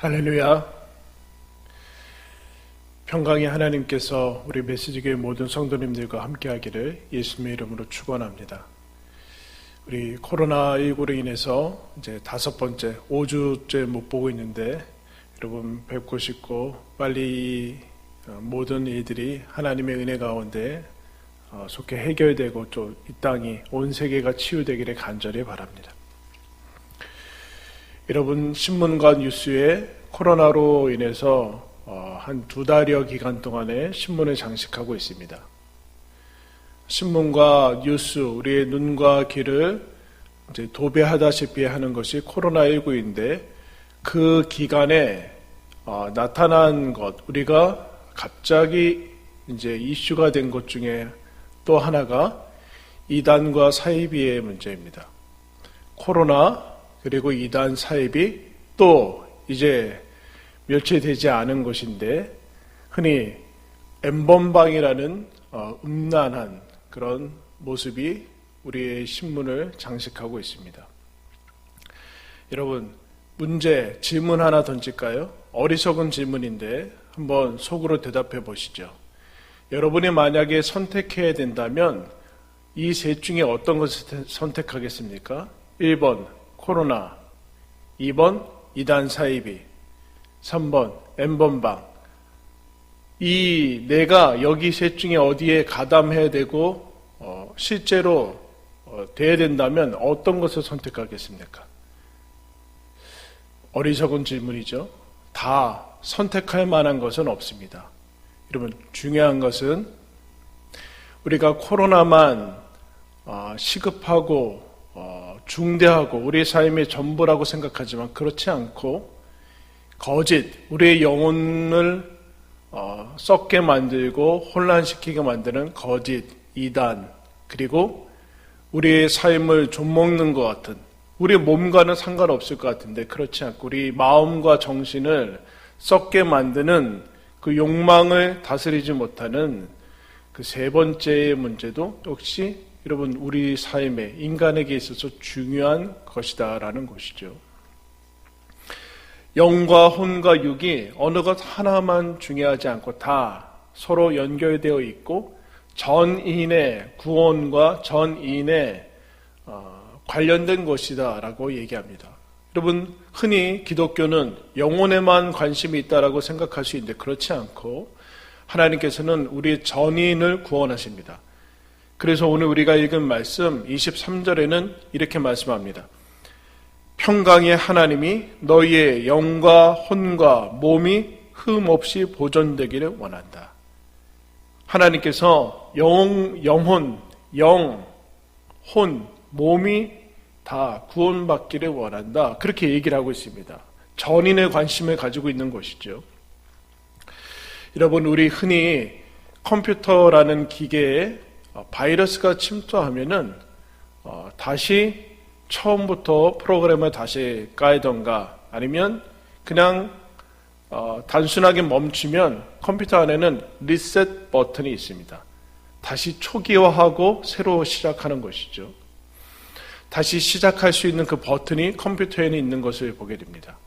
할렐루야. 평강의 하나님께서 우리 메시지교회 모든 성도님들과 함께하기를 예수님의 이름으로 축원합니다. 우리 코로나19로 인해서 이제 5번째, 5주째 못 보고 있는데 여러분 뵙고 싶고 빨리 모든 일들이 하나님의 은혜 가운데 속히 해결되고 또 이 땅이 온 세계가 치유되기를 간절히 바랍니다. 여러분 신문과 뉴스에 코로나로 인해서 한 2달여 기간 동안에 신문을 장식하고 있습니다. 신문과 뉴스, 우리의 눈과 귀를 이제 도배하다시피 하는 것이 코로나19인데 그 기간에 나타난 것, 우리가 갑자기 이제 이슈가 된 것 중에 또 하나가 이단과 사이비의 문제입니다. 코로나 그리고 이단 사이비 또 이제 며칠 되지 않은 것인데 흔히 N번방이라는 음란한 그런 모습이 우리의 신문을 장식하고 있습니다. 여러분 질문 하나 던질까요? 어리석은 질문인데 한번 속으로 대답해 보시죠. 여러분이 만약에 선택해야 된다면 이 셋 중에 어떤 것을 선택하겠습니까? 1번 코로나, 2번 이단 사이비, 3번 N번방. 이 내가 여기 셋 중에 어디에 가담해야 되고 실제로 돼야 된다면 어떤 것을 선택하겠습니까? 어리석은 질문이죠. 다 선택할 만한 것은 없습니다. 여러분 중요한 것은 우리가 코로나만 시급하고 중대하고 우리의 삶의 전부라고 생각하지만 그렇지 않고 거짓, 우리의 영혼을 썩게 만들고 혼란시키게 만드는 거짓, 이단, 그리고 우리의 삶을 좀먹는 것 같은, 우리의 몸과는 상관없을 것 같은데 그렇지 않고 우리 마음과 정신을 썩게 만드는 그 욕망을 다스리지 못하는 그 세 번째의 문제도 역시 여러분 우리 삶에 인간에게 있어서 중요한 것이다라는 것이죠. 영과 혼과 육이 어느 것 하나만 중요하지 않고 다 서로 연결되어 있고 전인의 구원과 전인의 관련된 것이다라고 얘기합니다. 여러분 흔히 기독교는 영혼에만 관심이 있다라고 생각할 수 있는데 그렇지 않고 하나님께서는 우리의 전인을 구원하십니다. 그래서 오늘 우리가 읽은 말씀 23절에는 이렇게 말씀합니다. 평강의 하나님이 너희의 영과 혼과 몸이 흠없이 보존되기를 원한다. 하나님께서 영혼, 혼, 몸이 다 구원받기를 원한다. 그렇게 얘기를 하고 있습니다. 전인의 관심을 가지고 있는 것이죠. 여러분 우리 흔히 컴퓨터라는 기계에 바이러스가 침투하면은 다시 처음부터 프로그램을 다시 까이던가 아니면 그냥 단순하게 멈추면 컴퓨터 안에는 리셋 버튼이 있습니다. 다시 초기화하고 새로 시작하는 것이죠. 다시 시작할 수 있는 그 버튼이 컴퓨터에는 있는 것을 보게 됩니다.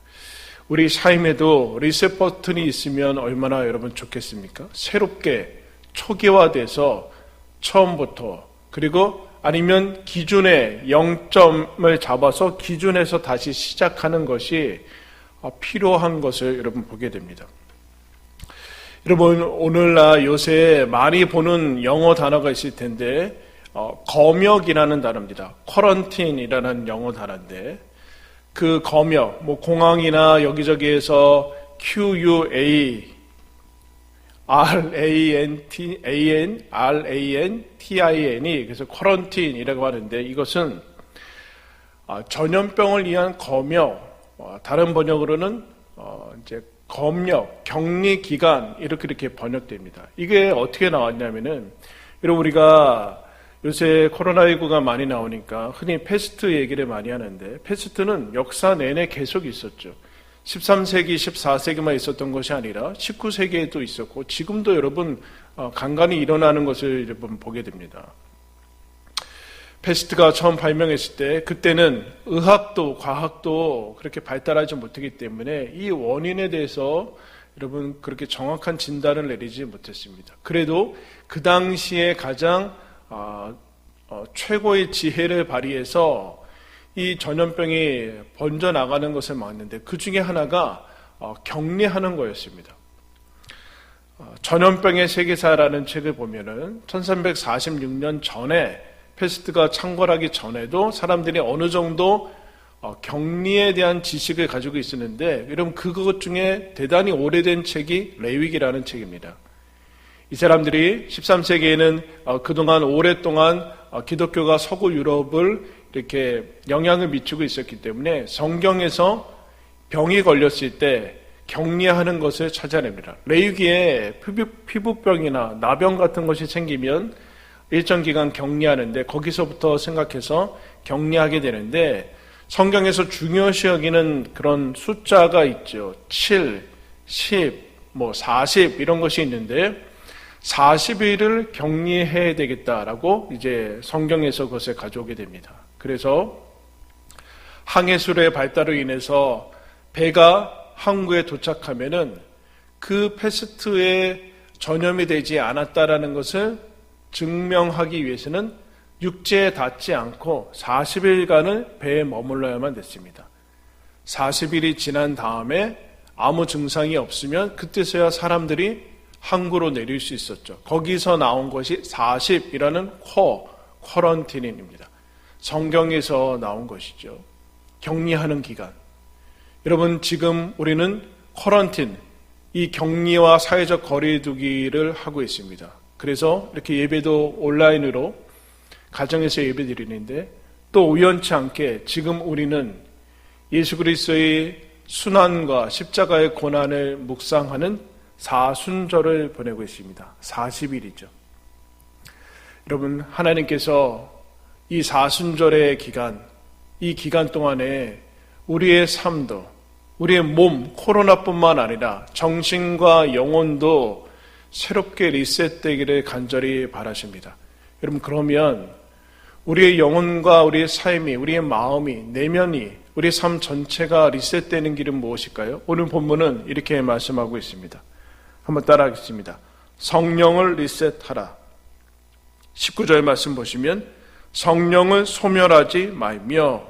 우리 삶에도 리셋 버튼이 있으면 얼마나 여러분 좋겠습니까? 새롭게 초기화돼서 처음부터 그리고 아니면 기준의 0점을 잡아서 기준에서 다시 시작하는 것이 필요한 것을 여러분 보게 됩니다. 여러분 오늘날 요새 많이 보는 영어 단어가 있을 텐데 검역이라는 단어입니다. 쿼런틴이라는 영어 단어인데 그 검역, 공항이나 여기저기에서 QUA RANTIN이 그래서 쿼런틴이라고 하는데 이것은 전염병을 위한 검역, 다른 번역으로는 이제 검역, 격리 기간 이렇게 번역됩니다. 이게 어떻게 나왔냐면은 여러분 우리가 요새 코로나19가 많이 나오니까 흔히 패스트 얘기를 많이 하는데 패스트는 역사 내내 계속 있었죠. 13세기, 14세기만 있었던 것이 아니라 19세기에도 있었고 지금도 여러분 간간히 일어나는 것을 여러분 보게 됩니다. 패스트가 처음 발명했을 때 그때는 의학도 과학도 그렇게 발달하지 못하기 때문에 이 원인에 대해서 여러분 그렇게 정확한 진단을 내리지 못했습니다. 그래도 그 당시에 가장 최고의 지혜를 발휘해서 이 전염병이 번져나가는 것을 막는데 그 중에 하나가 격리하는 거였습니다. 전염병의 세계사라는 책을 보면은 1346년 전에 패스트가 창궐하기 전에도 사람들이 어느 정도 격리에 대한 지식을 가지고 있었는데 여러분 그것 중에 대단히 오래된 책이 레위기라는 책입니다. 이 사람들이 13세기에는 그동안 오랫동안 기독교가 서구 유럽을 이렇게 영향을 미치고 있었기 때문에 성경에서 병이 걸렸을 때 격리하는 것을 찾아냅니다. 레위기에 피부병이나 나병 같은 것이 생기면 일정 기간 격리하는데 거기서부터 생각해서 격리하게 되는데 성경에서 중요시 여기는 그런 숫자가 있죠. 7, 10, 40 이런 것이 있는데 40일을 격리해야 되겠다라고 이제 성경에서 그것을 가져오게 됩니다. 그래서 항해술의 발달로 인해서 배가 항구에 도착하면은 그 패스트에 전염이 되지 않았다라는 것을 증명하기 위해서는 육지에 닿지 않고 40일간을 배에 머물러야만 됐습니다. 40일이 지난 다음에 아무 증상이 없으면 그때서야 사람들이 항구로 내릴 수 있었죠. 거기서 나온 것이 40이라는 쿼런틴입니다. 성경에서 나온 것이죠. 격리하는 기간. 여러분 지금 우리는 쿼런틴, 이 격리와 사회적 거리두기를 하고 있습니다. 그래서 이렇게 예배도 온라인으로 가정에서 예배 드리는데 또 우연치 않게 지금 우리는 예수 그리스도의 순환과 십자가의 고난을 묵상하는 사순절을 보내고 있습니다. 40일이죠. 여러분 하나님께서 이 사순절의 기간, 이 기간 동안에 우리의 삶도 우리의 몸, 코로나뿐만 아니라 정신과 영혼도 새롭게 리셋되기를 간절히 바라십니다. 여러분 그러면 우리의 영혼과 우리의 삶이, 우리의 마음이, 내면이, 우리의 삶 전체가 리셋되는 길은 무엇일까요? 오늘 본문은 이렇게 말씀하고 있습니다. 한번 따라하겠습니다. 성령을 리셋하라. 19절 말씀 보시면 성령을 소멸하지 말며,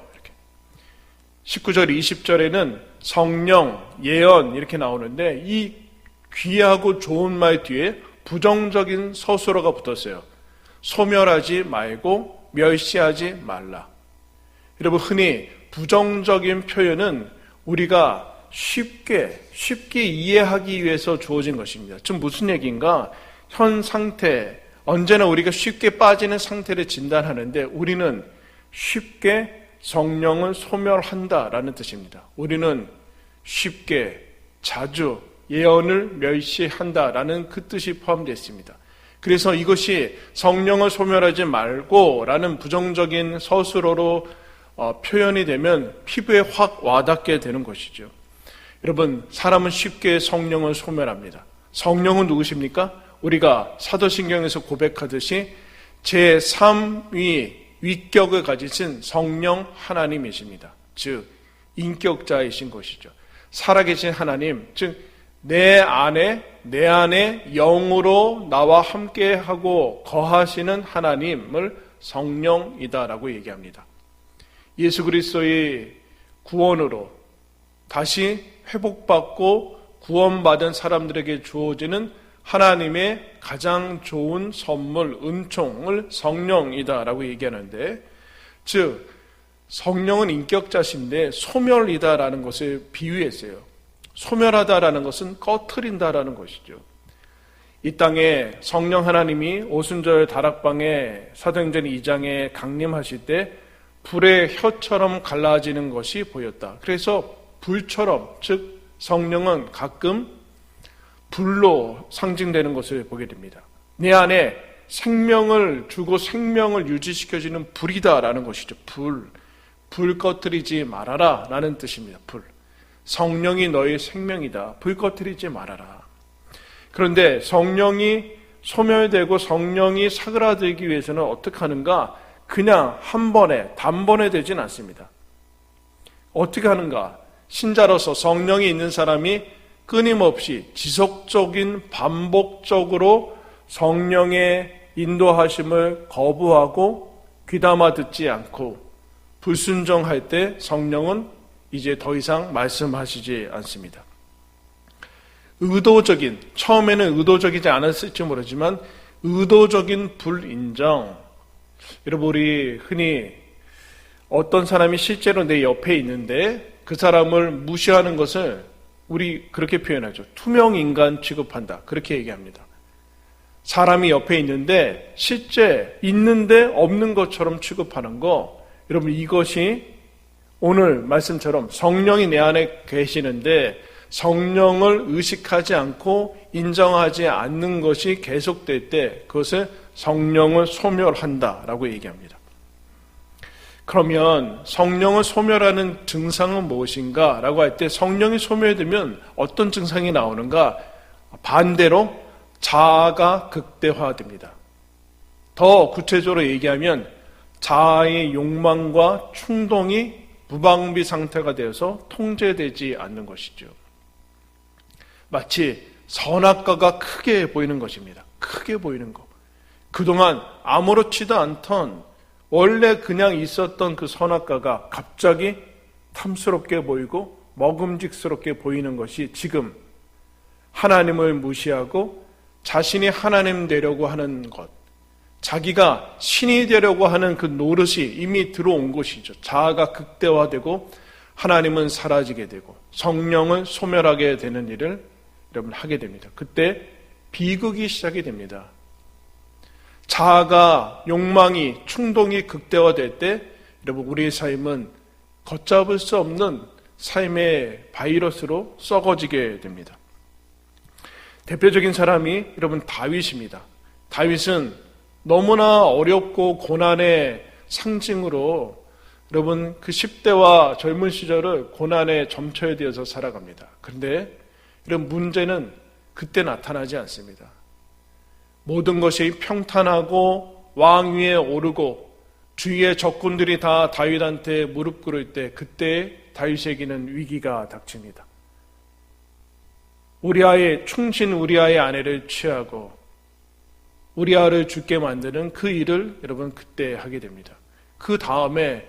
19절 20절에는 성령, 예언 이렇게 나오는데 이 귀하고 좋은 말 뒤에 부정적인 서술어가 붙었어요. 소멸하지 말고 멸시하지 말라. 여러분 흔히 부정적인 표현은 우리가 쉽게 이해하기 위해서 주어진 것입니다. 지금 무슨 얘기인가? 현 상태, 언제나 우리가 쉽게 빠지는 상태를 진단하는데 우리는 쉽게 성령을 소멸한다라는 뜻입니다. 우리는 쉽게, 자주 예언을 멸시한다라는 그 뜻이 포함되어 있습니다. 그래서 이것이 성령을 소멸하지 말고 라는 부정적인 서술어로 표현이 되면 피부에 확 와닿게 되는 것이죠. 여러분 사람은 쉽게 성령을 소멸합니다. 성령은 누구십니까? 우리가 사도신경에서 고백하듯이 제3위 위격을 가지신 성령 하나님이십니다. 즉 인격자이신 것이죠. 살아계신 하나님, 즉 내 안에 영으로 나와 함께하고 거하시는 하나님을 성령이다라고 얘기합니다. 예수 그리스도의 구원으로 다시 회복받고 구원받은 사람들에게 주어지는 하나님의 가장 좋은 선물, 은총을 성령이다라고 얘기하는데, 즉 성령은 인격자신데 소멸이다라는 것을 비유했어요. 소멸하다라는 것은 꺼트린다라는 것이죠. 이 땅에 성령 하나님이 오순절 다락방에 사도행전 2장에 강림하실 때 불의 혀처럼 갈라지는 것이 보였다. 그래서 불처럼, 즉 성령은 가끔 불로 상징되는 것을 보게 됩니다. 내 안에 생명을 주고 생명을 유지시켜주는 불이다라는 것이죠. 불 꺼트리지 말아라 라는 뜻입니다. 불. 성령이 너의 생명이다. 불 꺼트리지 말아라. 그런데 성령이 소멸되고 성령이 사그라들기 위해서는 어떻게 하는가? 그냥 한 번에 단번에 되진 않습니다. 어떻게 하는가? 신자로서 성령이 있는 사람이 끊임없이 지속적인 반복적으로 성령의 인도하심을 거부하고 귀담아 듣지 않고 불순종할 때 성령은 이제 더 이상 말씀하시지 않습니다. 의도적인, 처음에는 의도적이지 않았을지 모르지만 의도적인 불인정. 여러분, 우리 흔히 어떤 사람이 실제로 내 옆에 있는데 그 사람을 무시하는 것을 우리 그렇게 표현하죠. 투명인간 취급한다. 그렇게 얘기합니다. 사람이 옆에 있는데 실제 있는데 없는 것처럼 취급하는 거, 여러분, 이것이 오늘 말씀처럼 성령이 내 안에 계시는데 성령을 의식하지 않고 인정하지 않는 것이 계속될 때 그것을 성령을 소멸한다라고 얘기합니다. 그러면 성령을 소멸하는 증상은 무엇인가? 라고 할 때 성령이 소멸되면 어떤 증상이 나오는가? 반대로 자아가 극대화됩니다. 더 구체적으로 얘기하면 자아의 욕망과 충동이 무방비 상태가 되어서 통제되지 않는 것이죠. 마치 선악과가 크게 보이는 것입니다. 크게 보이는 것. 그동안 아무렇지도 않던 원래 그냥 있었던 그 선악과가 갑자기 탐스럽게 보이고 먹음직스럽게 보이는 것이 지금 하나님을 무시하고 자신이 하나님 되려고 하는 것, 자기가 신이 되려고 하는 그 노릇이 이미 들어온 것이죠. 자아가 극대화되고 하나님은 사라지게 되고 성령을 소멸하게 되는 일을 여러분 하게 됩니다. 그때 비극이 시작이 됩니다. 자아가, 욕망이, 충동이 극대화될 때 여러분 우리의 삶은 걷잡을 수 없는 삶의 바이러스로 썩어지게 됩니다. 대표적인 사람이 여러분 다윗입니다. 다윗은 너무나 어렵고 고난의 상징으로 여러분 그 10대와 젊은 시절을 고난에 점쳐되어서 살아갑니다. 그런데 이런 문제는 그때 나타나지 않습니다. 모든 것이 평탄하고 왕 위에 오르고 주위의 적군들이 다 다윗한테 무릎 꿇을 때 그때 다윗에게는 위기가 닥칩니다. 우리아의 충신 우리아의 아내를 취하고 우리아를 죽게 만드는 그 일을 여러분 그때 하게 됩니다. 그 다음에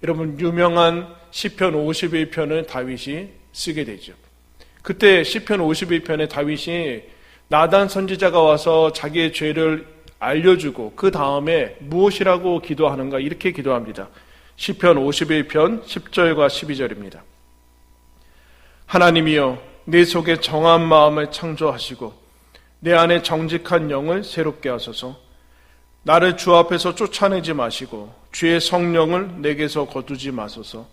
여러분 유명한 시편 51편을 다윗이 쓰게 되죠. 그때 시편 51편에 다윗이 나단 선지자가 와서 자기의 죄를 알려주고 그 다음에 무엇이라고 기도하는가 이렇게 기도합니다. 시편 51편 10절과 12절입니다. 하나님이여 내 속에 정한 마음을 창조하시고 내 안에 정직한 영을 새롭게 하소서. 나를 주 앞에서 쫓아내지 마시고 주의 성령을 내게서 거두지 마소서.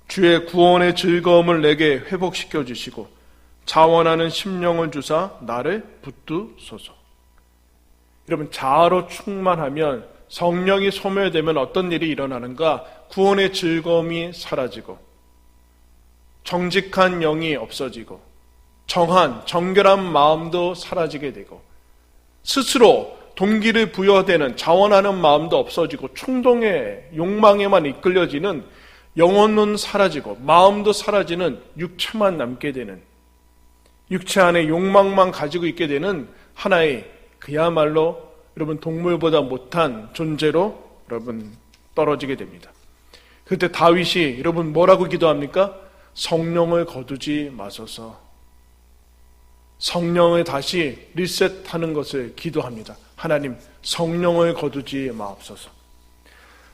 주의 구원의 즐거움을 내게 회복시켜 주시고 자원하는 심령을 주사 나를 붙드소서. 여러분 자아로 충만하면 성령이 소멸되면 어떤 일이 일어나는가? 구원의 즐거움이 사라지고 정직한 영이 없어지고 정결한 마음도 사라지게 되고 스스로 동기를 부여되는 자원하는 마음도 없어지고 충동의 욕망에만 이끌려지는 영혼은 사라지고 마음도 사라지는 육체만 남게 되는 육체 안에 욕망만 가지고 있게 되는 하나의 그야말로 여러분 동물보다 못한 존재로 여러분 떨어지게 됩니다. 그때 다윗이 여러분 뭐라고 기도합니까? 성령을 거두지 마소서. 성령을 다시 리셋하는 것을 기도합니다. 하나님 성령을 거두지 마옵소서.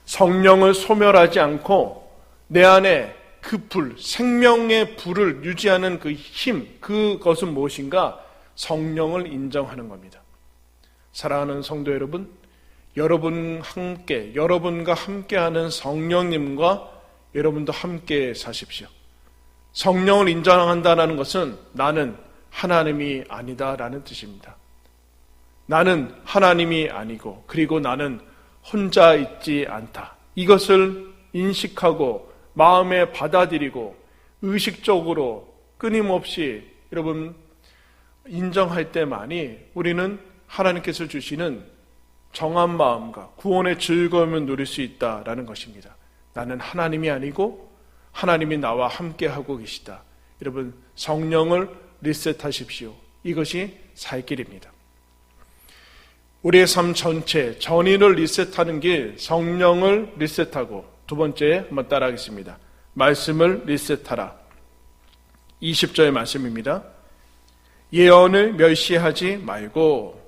성령을 소멸하지 않고 내 안에 그 불, 생명의 불을 유지하는 그 힘, 그것은 무엇인가? 성령을 인정하는 겁니다. 사랑하는 성도 여러분, 여러분과 함께하는 성령님과 여러분도 함께 사십시오. 성령을 인정한다는 것은 나는 하나님이 아니다라는 뜻입니다. 나는 하나님이 아니고 그리고 나는 혼자 있지 않다. 이것을 인식하고 마음에 받아들이고 의식적으로 끊임없이 여러분 인정할 때만이 우리는 하나님께서 주시는 정한 마음과 구원의 즐거움을 누릴 수 있다라는 것입니다. 나는 하나님이 아니고 하나님이 나와 함께 하고 계시다. 여러분, 성령을 리셋하십시오. 이것이 살 길입니다. 우리의 삶 전체, 전인을 리셋하는 길, 성령을 리셋하고, 두 번째 한번 따라하겠습니다. 말씀을 리셋하라. 20절의 말씀입니다. 예언을 멸시하지 말고.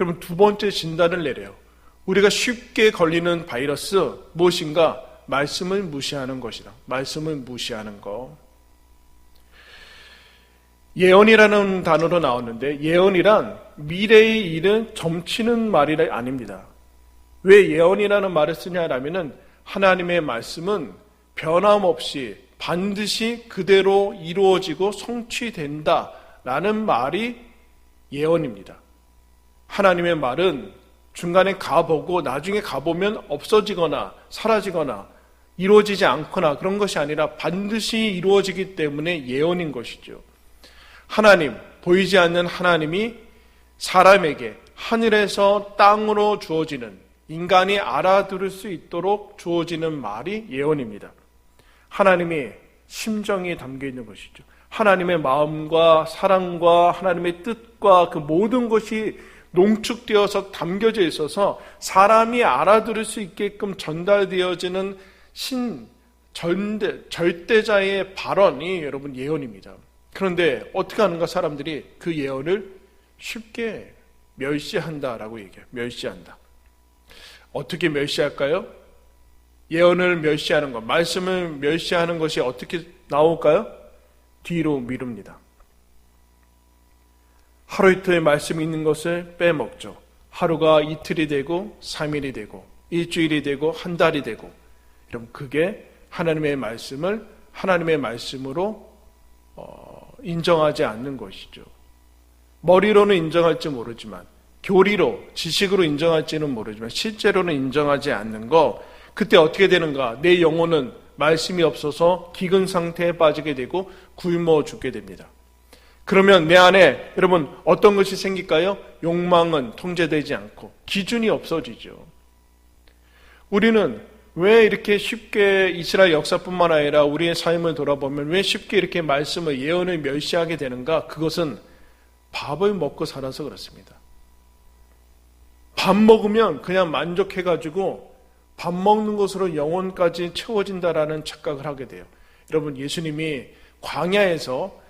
여러분, 두 번째 진단을 내려요. 우리가 쉽게 걸리는 바이러스 무엇인가? 말씀을 무시하는 것이다. 말씀을 무시하는 것. 예언이라는 단어로 나오는데, 예언이란 미래의 일을 점치는 말이 아닙니다. 왜 예언이라는 말을 쓰냐라면은 하나님의 말씀은 변함없이 반드시 그대로 이루어지고 성취된다라는 말이 예언입니다. 하나님의 말은 중간에 가보고 나중에 가보면 없어지거나 사라지거나 이루어지지 않거나 그런 것이 아니라 반드시 이루어지기 때문에 예언인 것이죠. 하나님, 보이지 않는 하나님이 사람에게 하늘에서 땅으로 주어지는, 인간이 알아들을 수 있도록 주어지는 말이 예언입니다. 하나님의 심정이 담겨 있는 것이죠. 하나님의 마음과 사랑과 하나님의 뜻과 그 모든 것이 농축되어서 담겨져 있어서 사람이 알아들을 수 있게끔 전달되어지는 절대자의 발언이 여러분 예언입니다. 그런데 어떻게 하는가? 사람들이 그 예언을 쉽게 멸시한다라고 얘기해요. 멸시한다. 어떻게 멸시할까요? 예언을 멸시하는 것, 말씀을 멸시하는 것이 어떻게 나올까요? 뒤로 미룹니다. 하루 이틀 말씀이 있는 것을 빼먹죠. 하루가 이틀이 되고 3일이 되고 일주일이 되고 한 달이 되고, 여러분, 그게 하나님의 말씀을 하나님의 말씀으로 인정하지 않는 것이죠. 머리로는 인정할지 모르지만, 교리로, 지식으로 인정할지는 모르지만 실제로는 인정하지 않는 거, 그때 어떻게 되는가? 내 영혼은 말씀이 없어서 기근 상태에 빠지게 되고 굶어 죽게 됩니다. 그러면 내 안에 여러분 어떤 것이 생길까요? 욕망은 통제되지 않고 기준이 없어지죠. 우리는 왜 이렇게 쉽게 이스라엘 역사뿐만 아니라 우리의 삶을 돌아보면 왜 쉽게 이렇게 말씀을, 예언을 멸시하게 되는가? 그것은 밥을 먹고 살아서 그렇습니다. 밥 먹으면 그냥 만족해가지고 밥 먹는 것으로 영혼까지 채워진다라는 착각을 하게 돼요. 여러분, 예수님이 광야에서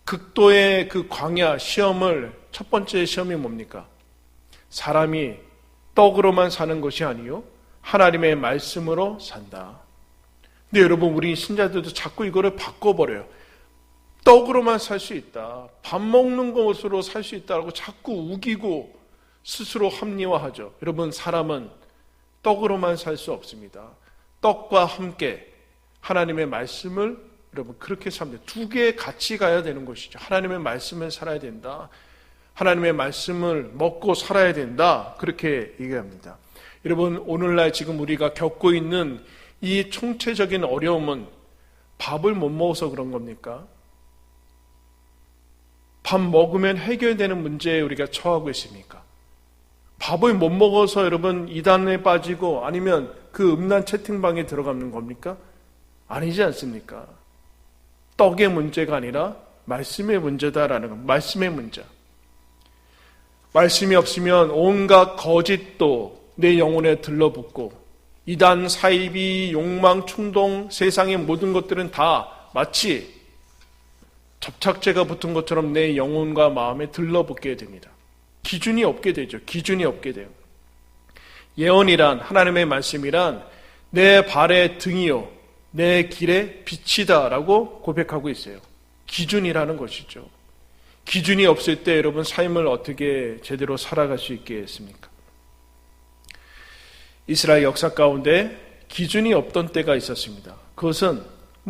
극도의 그 광야 시험을, 첫 번째 시험이 뭡니까? 사람이 떡으로만 사는 것이 아니요 하나님의 말씀으로 산다. 근데 여러분, 우리 신자들도 자꾸 이거를 바꿔버려요. 떡으로만 살 수 있다, 밥 먹는 것으로 살 수 있다고 자꾸 우기고 스스로 합리화하죠. 여러분, 사람은 떡으로만 살 수 없습니다. 떡과 함께 하나님의 말씀을 여러분 그렇게 살면 돼요. 두 개 같이 가야 되는 것이죠. 하나님의 말씀을 살아야 된다. 하나님의 말씀을 먹고 살아야 된다. 그렇게 얘기합니다. 여러분, 오늘날 지금 우리가 겪고 있는 이 총체적인 어려움은 밥을 못 먹어서 그런 겁니까? 밥 먹으면 해결되는 문제에 우리가 처하고 있습니까? 밥을 못 먹어서 여러분 이단에 빠지고 아니면 그 음란 채팅방에 들어가는 겁니까? 아니지 않습니까? 떡의 문제가 아니라 말씀의 문제다라는 것. 말씀의 문제. 말씀이 없으면 온갖 거짓도 내 영혼에 들러붙고 이단, 사이비, 욕망, 충동, 세상의 모든 것들은 다 마치 접착제가 붙은 것처럼 내 영혼과 마음에 들러붙게 됩니다. 기준이 없게 되죠. 기준이 없게 돼요. 예언이란, 하나님의 말씀이란 내 발의 등이요 내 길의 빛이다라고 고백하고 있어요. 기준이라는 것이죠. 기준이 없을 때 여러분 삶을 어떻게 제대로 살아갈 수 있겠습니까? 이스라엘 역사 가운데 기준이 없던 때가 있었습니다. 그것은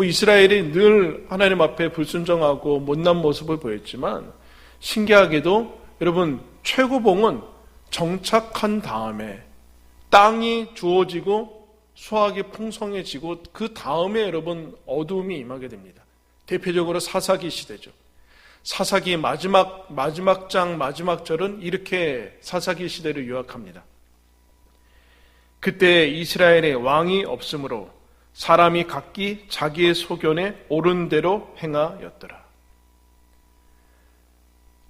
이스라엘이 늘 하나님 앞에 불순종하고 못난 모습을 보였지만 신기하게도 여러분 최고봉은 정착한 다음에 땅이 주어지고 수확이 풍성해지고 그 다음에 여러분 어두움이 임하게 됩니다. 대표적으로 사사기 시대죠. 사사기 마지막 장 마지막 절은 이렇게 사사기 시대를 요약합니다. 그때 이스라엘에 왕이 없으므로 사람이 각기 자기의 소견에 옳은 대로 행하였더라.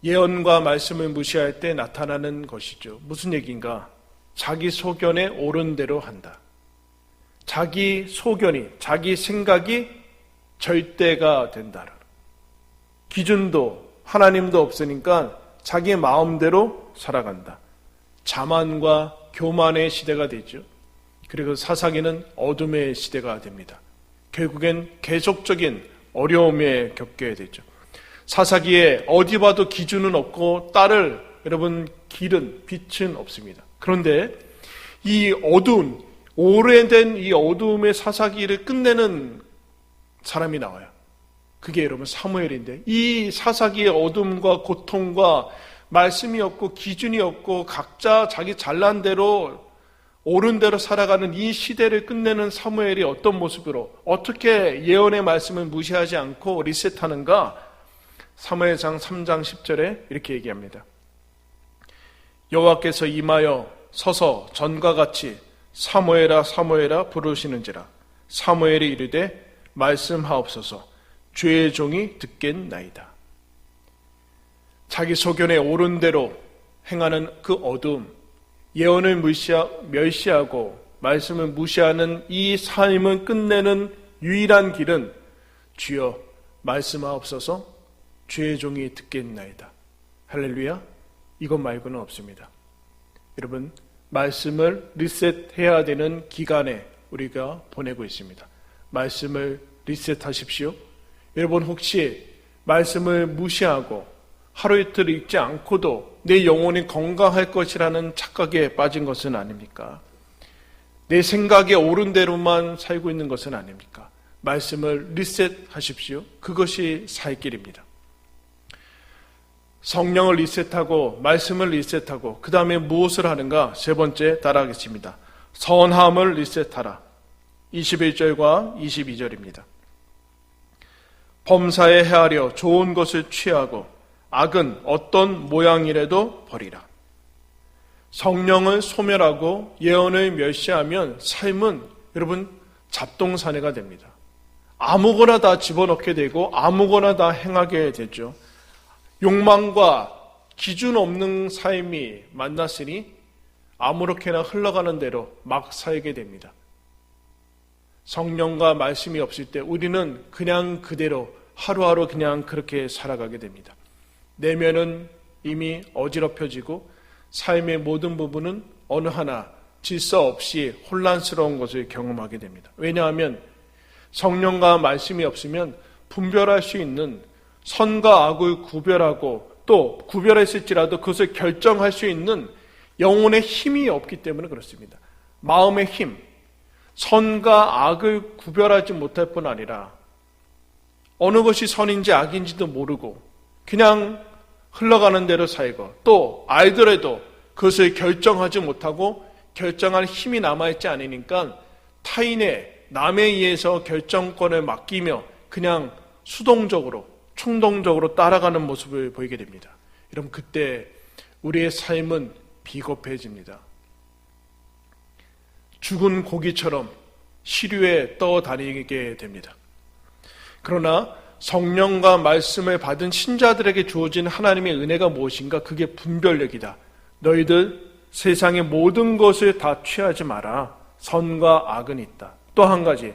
예언과 말씀을 무시할 때 나타나는 것이죠. 무슨 얘기인가? 자기 소견에 옳은 대로 한다. 자기 소견이, 자기 생각이 절대가 된다. 기준도 하나님도 없으니까 자기 마음대로 살아간다. 자만과 교만의 시대가 되죠. 그리고 사사기는 어둠의 시대가 됩니다. 결국엔 계속적인 어려움에 겪게 되죠. 사사기에 어디 봐도 기준은 없고 따를 여러분 길은 빛은 없습니다. 그런데 이 어두운 오래된 이 어두움의 사사기를 끝내는 사람이 나와요. 그게 여러분 사무엘인데 이 사사기의 어둠과 고통과 말씀이 없고 기준이 없고 각자 자기 잘난 대로 옳은 대로 살아가는 이 시대를 끝내는 사무엘이 어떤 모습으로 어떻게 예언의 말씀을 무시하지 않고 리셋하는가? 사무엘상 3장 10절에 이렇게 얘기합니다. 여호와께서 임하여 서서 전과 같이 사무엘아 사무엘아 부르시는지라. 사무엘이 이르되 말씀하옵소서. 주의 종이 듣겠나이다. 자기 소견에 옳은 대로 행하는 그 어두움, 예언을 멸시하고 말씀을 무시하는 이 삶을 끝내는 유일한 길은 주여 말씀하옵소서. 주의 종이 듣겠나이다. 할렐루야. 이것 말고는 없습니다. 여러분, 말씀을 리셋해야 되는 기간에 우리가 보내고 있습니다. 말씀을 리셋하십시오. 여러분 혹시 말씀을 무시하고 하루 이틀 읽지 않고도 내 영혼이 건강할 것이라는 착각에 빠진 것은 아닙니까? 내 생각에 옳은 대로만 살고 있는 것은 아닙니까? 말씀을 리셋하십시오. 그것이 살 길입니다. 성령을 리셋하고 말씀을 리셋하고 그 다음에 무엇을 하는가? 세 번째 따라하겠습니다. 선함을 리셋하라. 21절과 22절입니다. 범사에 헤아려 좋은 것을 취하고 악은 어떤 모양이라도 버리라. 성령을 소멸하고 예언을 멸시하면 삶은 여러분 잡동사내가 됩니다. 아무거나 다 집어넣게 되고 아무거나 다 행하게 되죠. 욕망과 기준 없는 삶이 만났으니 아무렇게나 흘러가는 대로 막 살게 됩니다. 성령과 말씀이 없을 때 우리는 그냥 그대로 하루하루 그냥 그렇게 살아가게 됩니다. 내면은 이미 어지럽혀지고 삶의 모든 부분은 어느 하나 질서 없이 혼란스러운 것을 경험하게 됩니다. 왜냐하면 성령과 말씀이 없으면 분별할 수 있는 선과 악을 구별하고 또 구별했을지라도 그것을 결정할 수 있는 영혼의 힘이 없기 때문에 그렇습니다. 마음의 힘, 선과 악을 구별하지 못할 뿐 아니라 어느 것이 선인지 악인지도 모르고 그냥 흘러가는 대로 살고 또 알더라도 그것을 결정하지 못하고 결정할 힘이 남아있지 않으니까 타인의 남에 의해서 결정권을 맡기며 그냥 수동적으로 충동적으로 따라가는 모습을 보이게 됩니다. 여러분 그때 우리의 삶은 비겁해집니다. 죽은 고기처럼 시류에 떠다니게 됩니다. 그러나 성령과 말씀을 받은 신자들에게 주어진 하나님의 은혜가 무엇인가? 그게 분별력이다. 너희들 세상의 모든 것을 다 취하지 마라. 선과 악은 있다. 또 한 가지,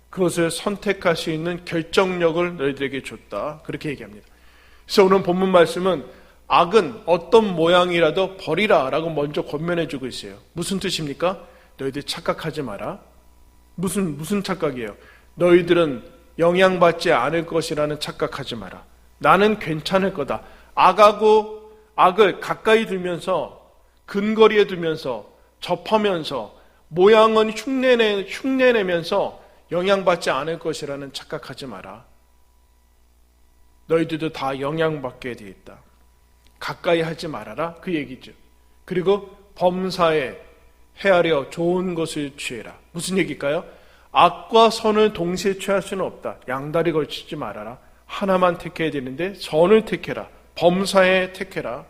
그것을 선택할 수 있는 결정력을 너희들에게 줬다. 그렇게 얘기합니다. 그래서 오늘 본문 말씀은 악은 어떤 모양이라도 버리라 라고 먼저 권면해 주고 있어요. 무슨 뜻입니까? 너희들 착각하지 마라. 무슨 착각이에요? 너희들은 영향받지 않을 것이라는 착각하지 마라. 나는 괜찮을 거다. 악하고 악을 가까이 두면서 근거리에 두면서 접하면서 모양은 흉내내면서 영향받지 않을 것이라는 착각하지 마라. 너희들도 다 영향받게 되어 있다. 가까이 하지 말아라. 그 얘기죠. 그리고 범사에 헤아려 좋은 것을 취해라. 무슨 얘기일까요? 악과 선을 동시에 취할 수는 없다. 양다리 걸치지 말아라. 하나만 택해야 되는데 선을 택해라. 범사에 택해라.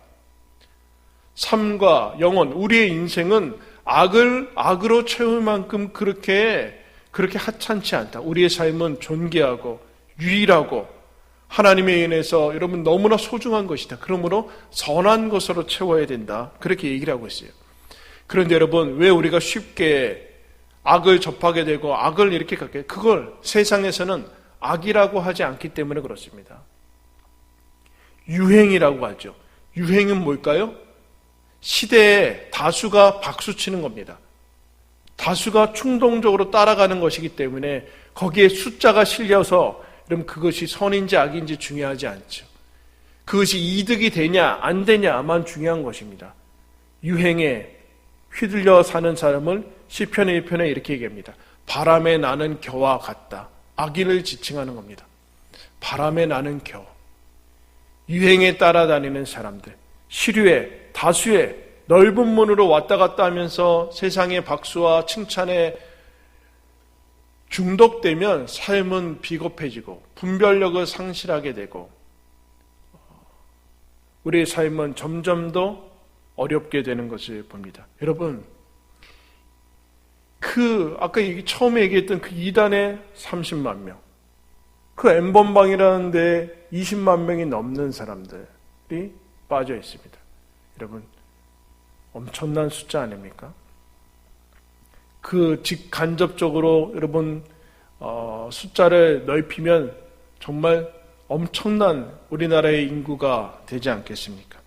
삶과 영혼, 우리의 인생은 악을 악으로 채울 만큼 그렇게 하찮지 않다. 우리의 삶은 존귀하고 유일하고 하나님에 인해서 여러분 너무나 소중한 것이다. 그러므로 선한 것으로 채워야 된다. 그렇게 얘기를 하고 있어요. 그런데 여러분, 왜 우리가 쉽게 악을 접하게 되고 악을 이렇게 갖게, 그걸 세상에서는 악이라고 하지 않기 때문에 그렇습니다. 유행이라고 하죠. 유행은 뭘까요? 시대에 다수가 박수치는 겁니다. 다수가 충동적으로 따라가는 것이기 때문에 거기에 숫자가 실려서 그럼 그것이 선인지 악인지 중요하지 않죠. 그것이 이득이 되냐 안 되냐만 중요한 것입니다. 유행에 휘둘려 사는 사람을 시편 1편에 이렇게 얘기합니다. 바람에 나는 겨와 같다. 악인을 지칭하는 겁니다. 바람에 나는 겨. 유행에 따라다니는 사람들, 시류에 다수의 넓은 문으로 왔다 갔다 하면서 세상의 박수와 칭찬에 중독되면 삶은 비겁해지고 분별력을 상실하게 되고 우리의 삶은 점점 더 어렵게 되는 것을 봅니다. 여러분, 아까 처음에 얘기했던 그 이단의 30만 명, 그 N번방이라는 데 20만 명이 넘는 사람들이 빠져 있습니다. 여러분, 엄청난 숫자 아닙니까? 간접적으로 여러분 숫자를 넓히면 정말 엄청난 우리나라의 인구가 되지 않겠습니까?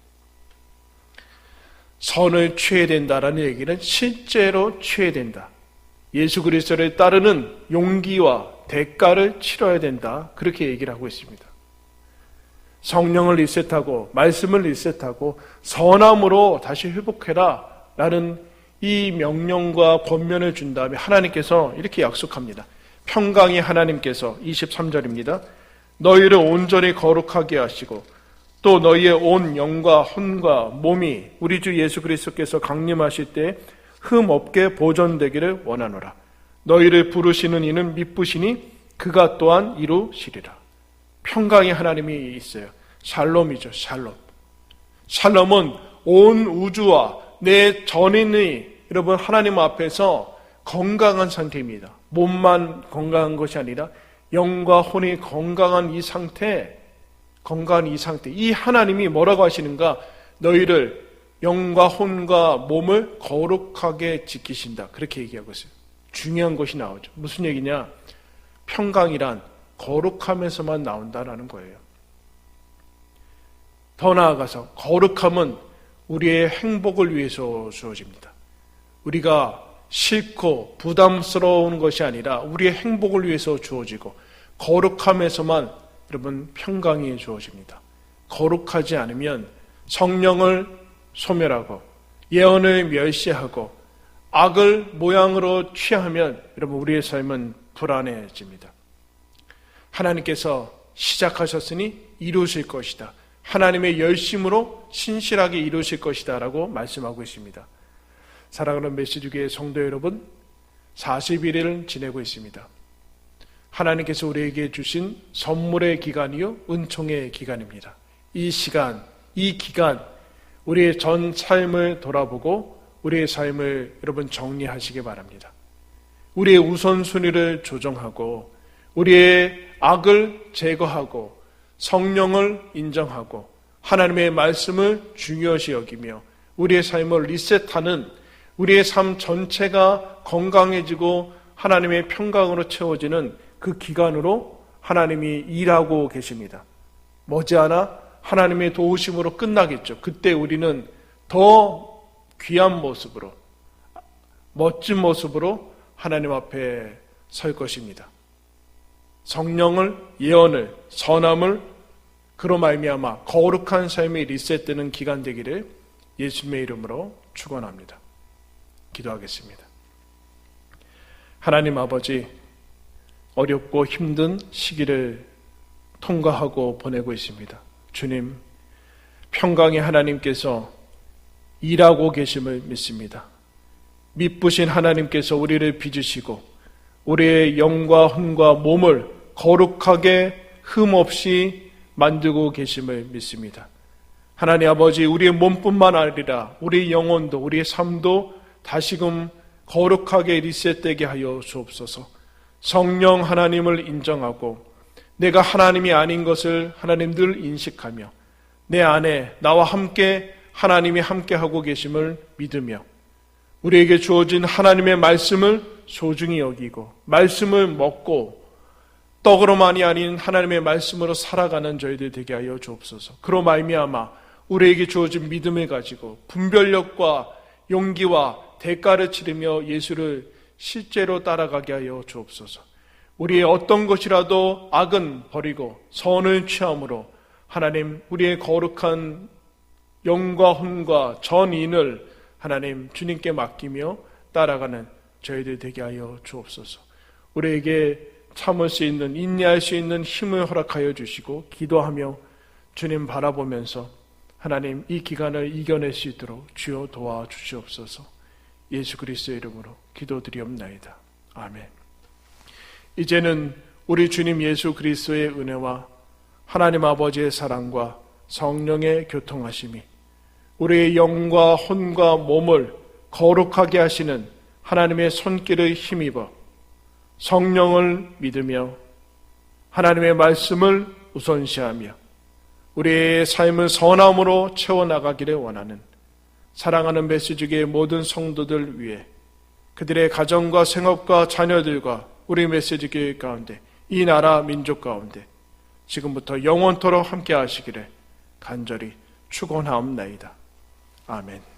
선을 취해야 된다라는 얘기는 실제로 취해야 된다. 예수 그리스도를 따르는 용기와 대가를 치러야 된다. 그렇게 얘기를 하고 있습니다. 성령을 리셋하고 말씀을 리셋하고 선함으로 다시 회복해라 라는 이 명령과 권면을 준 다음에 하나님께서 이렇게 약속합니다. 평강의 하나님께서 23절입니다. 너희를 온전히 거룩하게 하시고 또 너희의 온 영과 혼과 몸이 우리 주 예수 그리스도께서 강림하실 때 흠 없게 보존되기를 원하노라. 너희를 부르시는 이는 미쁘시니 그가 또한 이루시리라. 평강의 하나님이 있어요. 샬롬이죠. 샬롬. 샬롬은 온 우주와 내 전인이 여러분 하나님 앞에서 건강한 상태입니다. 몸만 건강한 것이 아니라 영과 혼이 건강한 이 상태, 이 하나님이 뭐라고 하시는가? 너희를 영과 혼과 몸을 거룩하게 지키신다. 그렇게 얘기하고 있어요. 중요한 것이 나오죠. 무슨 얘기냐? 평강이란 거룩함에서만 나온다라는 거예요. 더 나아가서 거룩함은 우리의 행복을 위해서 주어집니다. 우리가 싫고 부담스러운 것이 아니라 우리의 행복을 위해서 주어지고 거룩함에서만 여러분 평강이 주어집니다. 거룩하지 않으면 성령을 소멸하고 예언을 멸시하고 악을 모양으로 취하면 여러분 우리의 삶은 불안해집니다. 하나님께서 시작하셨으니 이루실 것이다. 하나님의 열심으로 신실하게 이루실 것이다 라고 말씀하고 있습니다. 사랑하는 메시지교회 성도 여러분, 40일을 지내고 있습니다. 하나님께서 우리에게 주신 선물의 기간이요 은총의 기간입니다. 이 시간, 이 기간 우리의 전 삶을 돌아보고 우리의 삶을 여러분 정리하시기 바랍니다. 우리의 우선순위를 조정하고 우리의 악을 제거하고 성령을 인정하고 하나님의 말씀을 중요시 여기며 우리의 삶을 리셋하는 우리의 삶 전체가 건강해지고 하나님의 평강으로 채워지는 그 기간으로 하나님이 일하고 계십니다. 머지않아 하나님의 도우심으로 끝나겠죠. 그때 우리는 더 귀한 모습으로, 멋진 모습으로 하나님 앞에 설 것입니다. 성령을, 예언을, 선함을 그로 말미암아 거룩한 삶이 리셋되는 기간 되기를 예수님의 이름으로 축원합니다. 기도하겠습니다. 하나님 아버지, 어렵고 힘든 시기를 통과하고 보내고 있습니다. 주님, 평강의 하나님께서 일하고 계심을 믿습니다. 미쁘신 하나님께서 우리를 빚으시고 우리의 영과 혼과 몸을 거룩하게 흠없이 만들고 계심을 믿습니다. 하나님 아버지, 우리의 몸뿐만 아니라 우리의 영혼도 우리의 삶도 다시금 거룩하게 리셋되게 하여 주옵소서. 성령 하나님을 인정하고 내가 하나님이 아닌 것을 하나님 늘 인식하며 내 안에 나와 함께 하나님이 함께하고 계심을 믿으며 우리에게 주어진 하나님의 말씀을 소중히 여기고 말씀을 먹고 떡으로만이 아닌 하나님의 말씀으로 살아가는 저희들 되게 하여 주옵소서. 그로 말미암아 우리에게 주어진 믿음을 가지고 분별력과 용기와 대가를 치르며 예수를 실제로 따라가게 하여 주옵소서. 우리의 어떤 것이라도 악은 버리고 선을 취함으로 하나님 우리의 거룩한 영과 혼과 전인을 하나님 주님께 맡기며 따라가는 저희들 되게 하여 주옵소서. 우리에게 참을 수 있는, 인내할 수 있는 힘을 허락하여 주시고 기도하며 주님 바라보면서 하나님 이 기간을 이겨낼 수 있도록 주여 도와주시옵소서. 예수 그리스도의 이름으로 기도드리옵나이다. 아멘. 이제는 우리 주님 예수 그리스도의 은혜와 하나님 아버지의 사랑과 성령의 교통하심이 우리의 영과 혼과 몸을 거룩하게 하시는 하나님의 손길을 힘입어 성령을 믿으며 하나님의 말씀을 우선시하며 우리의 삶을 선함으로 채워나가기를 원하는 사랑하는 메시지계의 모든 성도들 위해 그들의 가정과 생업과 자녀들과 우리 메시지교회 가운데 이 나라 민족 가운데 지금부터 영원토록 함께 하시기를 간절히 축원하옵나이다. 아멘.